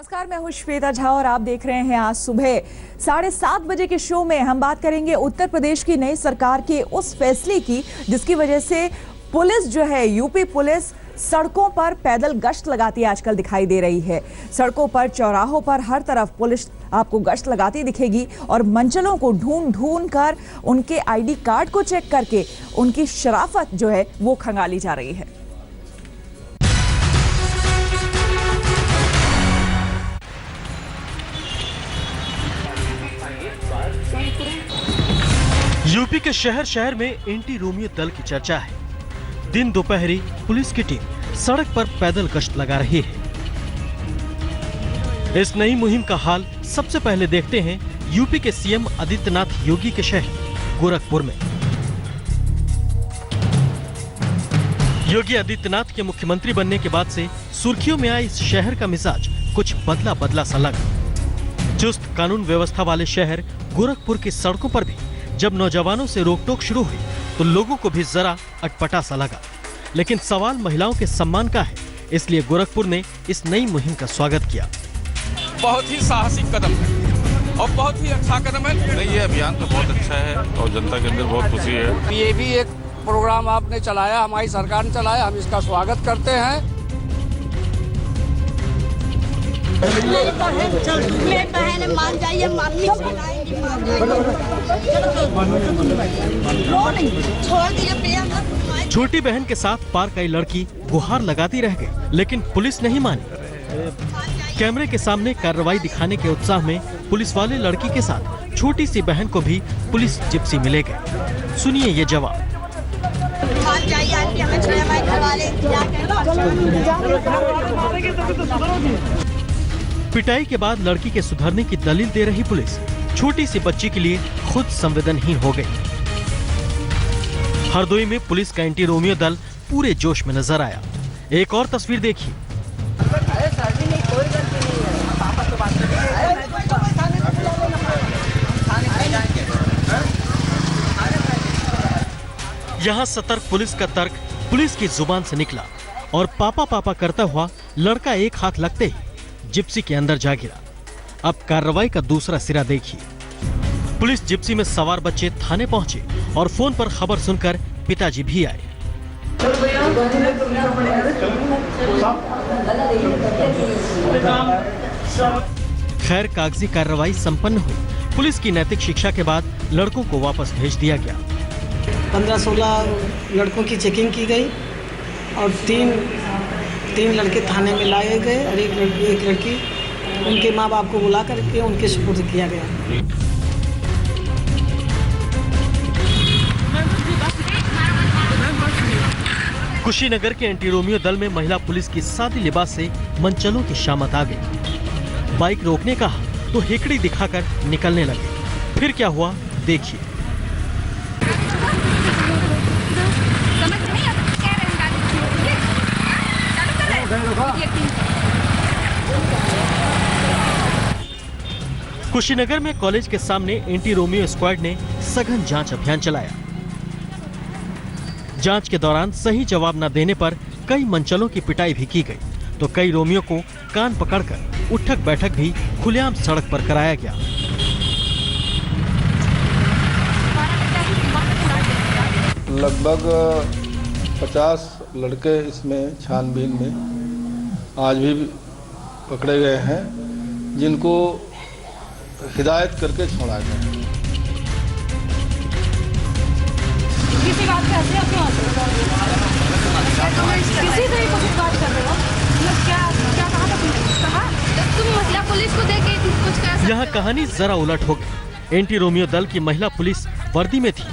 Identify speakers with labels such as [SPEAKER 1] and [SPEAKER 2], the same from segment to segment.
[SPEAKER 1] नमस्कार, मैं हूं श्वेता झा और आप देख रहे हैं आज सुबह 7:30 बजे के शो में हम बात करेंगे उत्तर प्रदेश की नई सरकार के उस फैसले की जिसकी वजह से पुलिस जो है यूपी पुलिस सड़कों पर पैदल गश्त लगाती आजकल दिखाई दे रही है। सड़कों पर, चौराहों पर हर तरफ पुलिस आपको गश्त लगाती दिखेगी और मंचलों को ढूंढ कर उनके आईडी कार्ड को चेक करके उनकी शराफत जो है वो खंगाली जा रही है।
[SPEAKER 2] यूपी के शहर शहर में एंटी रोमियो दल की चर्चा है। दिन दोपहरी पुलिस की टीम सड़क पर पैदल गश्त लगा रही है। इस नई मुहिम का हाल सबसे पहले देखते हैं यूपी के सीएम आदित्यनाथ योगी के शहर गोरखपुर में। योगी आदित्यनाथ के मुख्यमंत्री बनने के बाद से सुर्खियों में आए इस शहर का मिजाज कुछ बदला बदला सा लगा। चुस्त कानून व्यवस्था वाले शहर गोरखपुर की सड़कों पर भी जब नौजवानों से रोकटोक शुरू हुई तो लोगों को भी जरा अटपटा सा लगा। लेकिन सवाल महिलाओं के सम्मान का है, इसलिए गोरखपुर ने इस नई मुहिम का स्वागत किया।
[SPEAKER 3] बहुत ही साहसिक कदम है और बहुत ही अच्छा कदम है।
[SPEAKER 4] नहीं, ये अभियान तो बहुत अच्छा है और जनता के अंदर बहुत खुशी है।
[SPEAKER 5] ये भी एक प्रोग्राम आपने चलाया, हमारी सरकार ने चलाया, हम इसका स्वागत करते हैं।
[SPEAKER 6] बहन मान जाइए, माननी
[SPEAKER 2] छोटी बहन के साथ पार्क आई लड़की गुहार लगाती रह गई, लेकिन पुलिस नहीं मानी। कैमरे के सामने कार्रवाई दिखाने के उत्साह में पुलिस वाले लड़की के साथ छोटी सी बहन को भी पुलिस जिप्सी में ले गए। सुनिए ये जवाब। पिटाई के बाद लड़की के सुधरने की दलील दे रही पुलिस छोटी सी बच्ची के लिए खुद संवेदनहीन हो गई। हरदोई में पुलिस का एंटी रोमियो दल पूरे जोश में नजर आया। एक और तस्वीर देखिए। यहाँ सतर्क पुलिस का तर्क पुलिस की जुबान से निकला और पापा पापा करता हुआ लड़का एक हाथ लगते ही जिप्सी के अंदर जा गिरा। अब कार्रवाई का दूसरा सिरा देखिए। पुलिस जिप्सी में सवार बच्चे थाने पहुंचे और फोन पर खबर सुनकर पिताजी भी आए। खैर कागजी कार्रवाई संपन्न हुई। पुलिस की नैतिक शिक्षा के बाद लड़कों को वापस भेज दिया गया।
[SPEAKER 7] 15-16 लड़कों की चेकिंग की गई और तीन लड़के थाने में लाए गए और एक लड़की उनके माँ बाप को बुला करके उनके सुपुर्द किया गया।
[SPEAKER 2] कुशीनगर के एंटी रोमियो दल में महिला पुलिस की सादी लिबास से मंचलों की शामत आ गई। बाइक रोकने कहा तो हेकड़ी दिखाकर निकलने लगे। फिर क्या हुआ देखिए। कुशीनगर में कॉलेज के सामने एंटी रोमियो स्क्वाड ने सघन जांच अभियान चलाया। जांच के दौरान सही जवाब न देने पर कई मंचलों की पिटाई भी की गई, तो कई रोमियो को कान पकड़कर उठक बैठक भी खुलेआम सड़क पर कराया गया।
[SPEAKER 8] लगभग 50 लड़के इसमें छानबीन में आज भी पकड़े गए हैं, जिनको हिदायत करके छोड़ा गया।
[SPEAKER 6] किसी बात पे हंसे क्यों किसी से ही कुछ बात कर रहे हो? क्या कहा था तुमने? तुम महिला पुलिस को देख के कुछ कह सकते हो?
[SPEAKER 2] यहाँ कहानी जरा उलट हो गई। एंटी रोमियो दल की महिला पुलिस वर्दी में थी,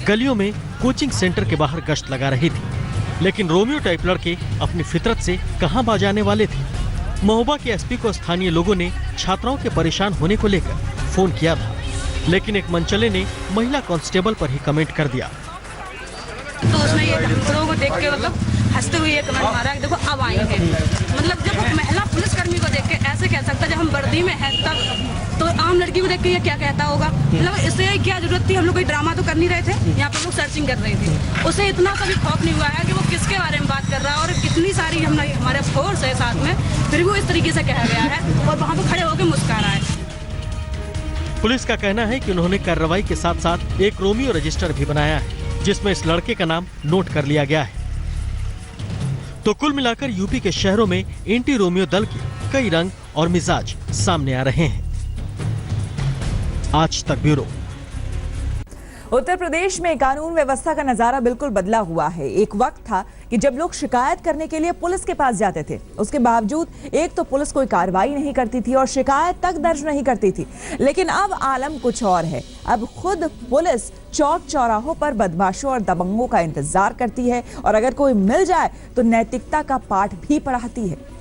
[SPEAKER 2] गलियों में कोचिंग सेंटर के बाहर गश्त लगा रही थी, लेकिन रोमियो टाइप लड़के अपनी फितरत से कहां बाजाने वाले थे। महोबा के एसपी को स्थानीय लोगों ने छात्राओं के परेशान होने को लेकर फोन किया था, लेकिन एक मंचले ने महिला कांस्टेबल पर ही कमेंट कर दिया।
[SPEAKER 9] तो उसने ये लोगों को देख के मतलब हंसते हुए ये कमेंट मारा, देखो अब आई है। मतलब जब महिला पुलिसकर्मी को देख के ऐसे कह सकता, जब हम वर्दी में हैं तब, तो आम लड़की को देख के ये क्या कहता होगा? मतलब इससे क्या जरूरत थी? हम लोग कोई ड्रामा तो कर नहीं रहे थे, यहाँ पर लोग सर्चिंग कर रहे थे। उसे इतना कभी खौफ नहीं हुआ है कि वो किसके बारे में बात कर रहा है और कितनी सारी हमारे फोर्स है साथ में, फिर भी वो इस तरीके से कहा गया है और वहाँ पे खड़े होकर मुस्कुरा रहा है।
[SPEAKER 2] पुलिस का कहना है कि उन्होंने कार्रवाई के साथ साथ एक रोमियो रजिस्टर भी बनाया है, जिसमें इस लड़के का नाम नोट कर लिया गया है। तो कुल मिलाकर यूपी के शहरों में एंटी रोमियो दल के कई रंग और मिजाज सामने आ रहे हैं। आज तक ब्यूरो।
[SPEAKER 1] उत्तर प्रदेश में कानून व्यवस्था का नजारा बिल्कुल बदला हुआ है। एक वक्त था कि जब लोग शिकायत करने के लिए पुलिस के पास जाते थे, उसके बावजूद एक तो पुलिस कोई कार्रवाई नहीं करती थी और शिकायत तक दर्ज नहीं करती थी। लेकिन अब आलम कुछ और है। अब खुद पुलिस चौक चौराहों पर बदमाशों और दबंगों का इंतजार करती है और अगर कोई मिल जाए तो नैतिकता का पाठ भी पढ़ाती है।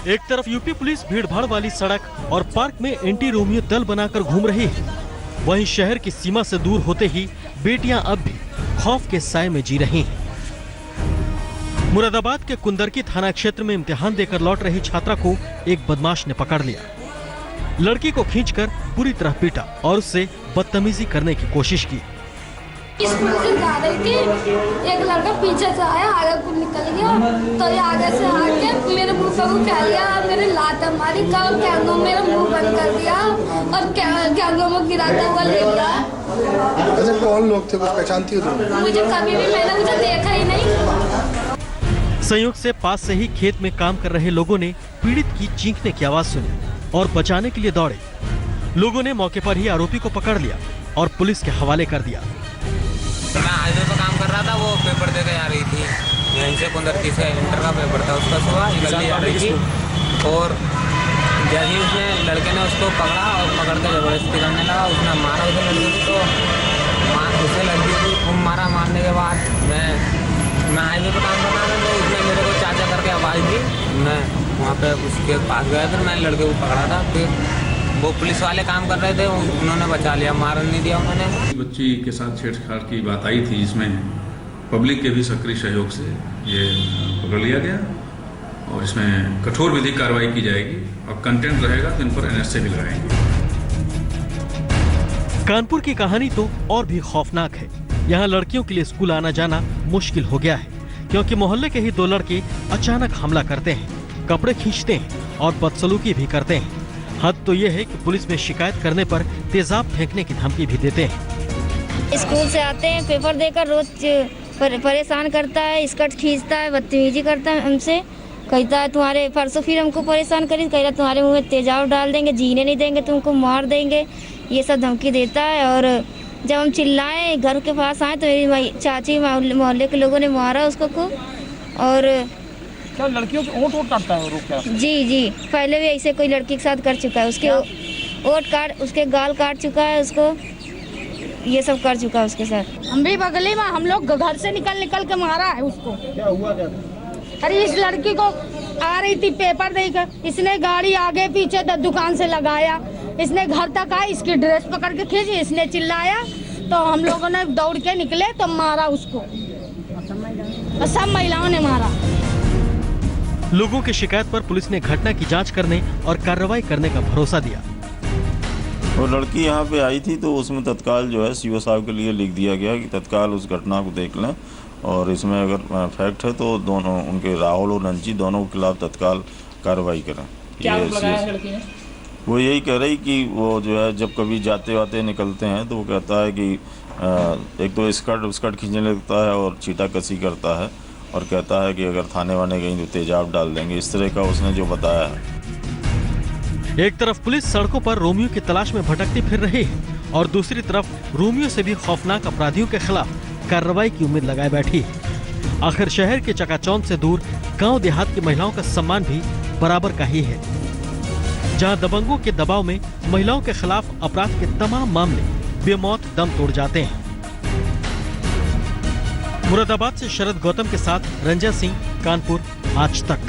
[SPEAKER 2] एक तरफ यूपी पुलिस भीड़भाड़ वाली सड़क और पार्क में एंटी रोमियो दल बनाकर घूम रही है, वहीं शहर की सीमा से दूर होते ही बेटियां अब भी खौफ के साए में जी रही हैं। मुरादाबाद के कुंदरकी थाना क्षेत्र में इम्तिहान देकर लौट रही छात्रा को एक बदमाश ने पकड़ लिया। लड़की को खींचकर पूरी तरह पीटा और उससे बदतमीजी करने की कोशिश की।
[SPEAKER 6] स्कूल से जा रही थी, एक लड़का पीछे से आया, आगे को निकल गया, तो ये आगे से आके मेरे मुंह पर वो कह लिया, मेरे लात मारी, काम कैंगो मेरा मुंह बंद कर दिया और कैंगो में गिराता हुआ ले गया।
[SPEAKER 8] अच्छा, कौन लोग थे, कुछ पहचानती हो तुम?
[SPEAKER 6] मुझे कभी भी मैंने मुझे देखा ही नहीं।
[SPEAKER 2] संयोग से पास से ही खेत में काम कर रहे लोगों ने पीड़ित की चीखने की आवाज सुनी और बचाने के लिए दौड़े। लोगों ने मौके पर ही आरोपी को पकड़ लिया और पुलिस के हवाले कर दिया।
[SPEAKER 10] मैं हाईवे पे काम कर रहा था, वो पेपर देकर आ रही थी, यहीं से कुंदरकी से इंटर का पेपर था उसका, सुबह निकल आ रही थी और जैसे ही उसने लड़के ने उसको पकड़ा और पकड़ के जबरदस्ती करने लगा, उसने मारा उसे लड़की को, तो उसे लड़की को खूब मारा। मारने के बाद मैं हाईवे पे काम कर रहा था, तो उसने मेरे को चाचा करके आवाज़ दी। मैं वहाँ पे उसके पास गया, फिर मैंने लड़के को पकड़ा था, फिर वो पुलिस वाले काम कर रहे थे, उन्होंने बचा लिया, मार नहीं दिया उन्होंने।
[SPEAKER 4] बच्ची के साथ छेड़छाड़ की बात आई थी, जिसमें पब्लिक के भी सक्रिय सहयोग से ये पकड़ लिया गया और इसमें कठोर विधिक कार्रवाई की जाएगी और कंटेंट रहेगा तो इन पर NSA भी लगाएंगे।
[SPEAKER 2] कानपुर की कहानी तो और भी खौफनाक है। यहाँ लड़कियों के लिए स्कूल आना जाना मुश्किल हो गया है, क्योंकि मोहल्ले के ही दो लड़के अचानक हमला करते हैं, कपड़े खींचते हैं और बदसलूकी भी करते हैं। हद तो ये है कि पुलिस में शिकायत करने पर तेजाब फेंकने की धमकी भी देते हैं।
[SPEAKER 11] स्कूल से आते हैं, पेपर देकर रोज परेशान करता है, स्कर्ट खींचता है, बदतमीजी करता है हमसे, कहता है तुम्हारे परसों फिर हमको परेशान करी, कह रहा तुम्हारे मुंह में तेजाब डाल देंगे, जीने नहीं देंगे, तुमको मार देंगे, ये सब धमकी देता है। और जब हम चिल्लाए घर के पास आए तो मेरी चाची मोहल्ले के लोगों ने मारा उसको खूब। और
[SPEAKER 5] क्या लड़कियों के ओट काटता है वो क्या?
[SPEAKER 11] जी, पहले भी ऐसे कोई लड़की के साथ कर चुका है, उसके ओट काट, उसके गाल काट चुका है, उसको ये सब कर चुका है उसके साथ।
[SPEAKER 6] हम भी बगली में, हम लोग घर से निकल के मारा है उसको।
[SPEAKER 5] क्या हुआ क्या?
[SPEAKER 6] अरे इस लड़की को आ रही थी पेपर देकर, इसने गाड़ी आगे पीछे दुकान से लगाया, इसने घर तक आया, इसकी ड्रेस पकड़ के खींची, इसने चिल्लाया तो हम लोगों ने दौड़ के निकले तो मारा उसको, सब महिलाओं ने मारा।
[SPEAKER 2] लोगों की शिकायत पर पुलिस ने घटना की जांच करने और कार्रवाई करने का भरोसा दिया।
[SPEAKER 12] और लड़की यहाँ पे आई थी तो उसमें तत्काल जो है सीओ साहब के लिए लिख दिया गया कि तत्काल उस घटना को देख लें और इसमें अगर फैक्ट है तो दोनों, उनके राहुल और रंजी दोनों के खिलाफ तत्काल कार्रवाई करें।
[SPEAKER 5] क्या लगाया है लड़की ने?
[SPEAKER 12] वो यही कह रही कि वो जो है जब कभी जाते वाते निकलते हैं तो वो कहता है कि एक तो स्कर्ट खींचने लगता है और छींटाकसी करता है और कहता है कि अगर थाने वाने गई तो तेजाब डाल देंगे, इस तरह का उसने जो बताया है।
[SPEAKER 2] एक तरफ पुलिस सड़कों पर रोमियो की तलाश में भटकती फिर रही है और दूसरी तरफ रोमियो से भी खौफनाक अपराधियों के खिलाफ कार्रवाई की उम्मीद लगाए बैठी है। आखिर शहर के चकाचौंध से दूर गांव देहात की महिलाओं का सम्मान भी बराबर का ही है, जहां दबंगों के दबाव में महिलाओं के खिलाफ अपराध के तमाम मामले बेमौत दम तोड़ जाते हैं। मुरादाबाद से शरद गौतम के साथ रंजा सिंह, कानपुर, आज तक।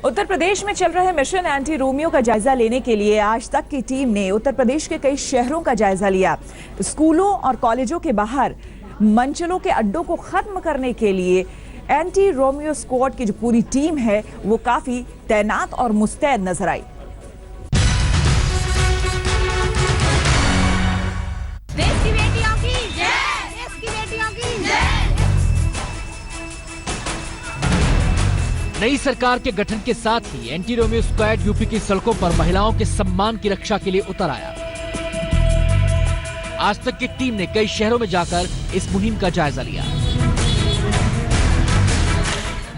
[SPEAKER 1] उत्तर प्रदेश में चल रहे मिशन एंटी रोमियो का जायजा लेने के लिए आज तक की टीम ने उत्तर प्रदेश के कई शहरों का जायजा लिया। स्कूलों और कॉलेजों के बाहर मंचलों के अड्डों को खत्म करने के लिए एंटी रोमियो स्क्वाड की जो पूरी टीम है वो काफी तैनात और मुस्तैद नजर आई।
[SPEAKER 6] देश की बेटियों की जय, देश की
[SPEAKER 13] नई सरकार के गठन के साथ ही एंटी रोमियो स्क्वाड यूपी की सड़कों पर महिलाओं के सम्मान की रक्षा के लिए उतर आया। आज तक की टीम ने कई शहरों में जाकर इस मुहिम का जायजा लिया।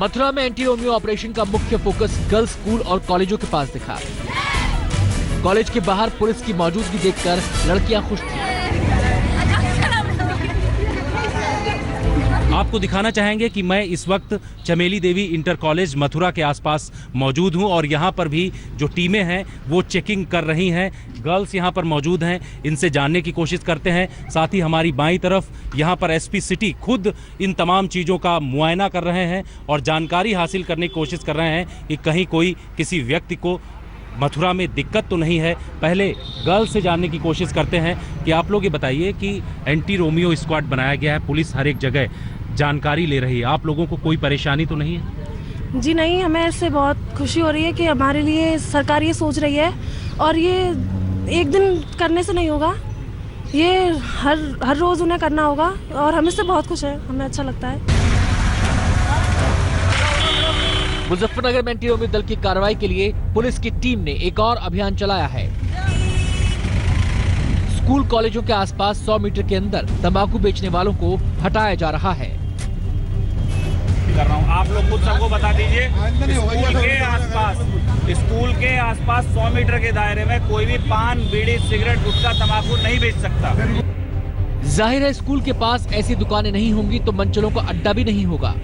[SPEAKER 13] मथुरा में एंटी रोमियो ऑपरेशन का मुख्य फोकस गर्ल्स स्कूल और कॉलेजों के पास दिखा। कॉलेज के बाहर पुलिस की मौजूदगी देखकर लड़कियां खुश थीं।
[SPEAKER 14] आपको दिखाना चाहेंगे कि मैं इस वक्त चमेली देवी इंटर कॉलेज मथुरा के आसपास मौजूद हूं और यहां पर भी जो टीमें हैं वो चेकिंग कर रही हैं। गर्ल्स यहां पर मौजूद हैं, इनसे जानने की कोशिश करते हैं। साथ ही हमारी बाईं तरफ यहां पर एसपी सिटी खुद इन तमाम चीज़ों का मुआयना कर रहे हैं और जानकारी हासिल करने की कोशिश कर रहे हैं कि कहीं कोई किसी व्यक्ति को मथुरा में दिक्कत तो नहीं है। पहले गर्ल्स से जानने की कोशिश करते हैं कि आप लोग ये बताइए कि एंटी रोमियो स्क्वाड बनाया गया है, पुलिस हर एक जगह जानकारी ले रही है, आप लोगों को कोई परेशानी तो नहीं है?
[SPEAKER 15] जी नहीं, हमें इससे बहुत खुशी हो रही है कि हमारे लिए सरकार ये सोच रही है और ये एक दिन करने से नहीं होगा, ये हर रोज़ उन्हें करना होगा और हम इससे बहुत खुश हैं, हमें अच्छा लगता है।
[SPEAKER 13] मुजफ्फरनगर में एंटी रोमियो दल की कार्रवाई के लिए पुलिस की टीम ने एक और अभियान चलाया है। स्कूल कॉलेजों के आसपास 100 मीटर के अंदर तंबाकू बेचने वालों को हटाया जा रहा है।
[SPEAKER 16] कर रहा हूं, आप लोग खुद सबको बता दीजिए, स्कूल के आसपास 100 मीटर के दायरे में कोई भी पान, बीड़ी, सिगरेट, गुटखा, तंबाकू नहीं बेच सकता।
[SPEAKER 13] जाहिर है स्कूल के पास ऐसी दुकानें नहीं होंगी तो मंचलों का अड्डा भी नहीं होगा।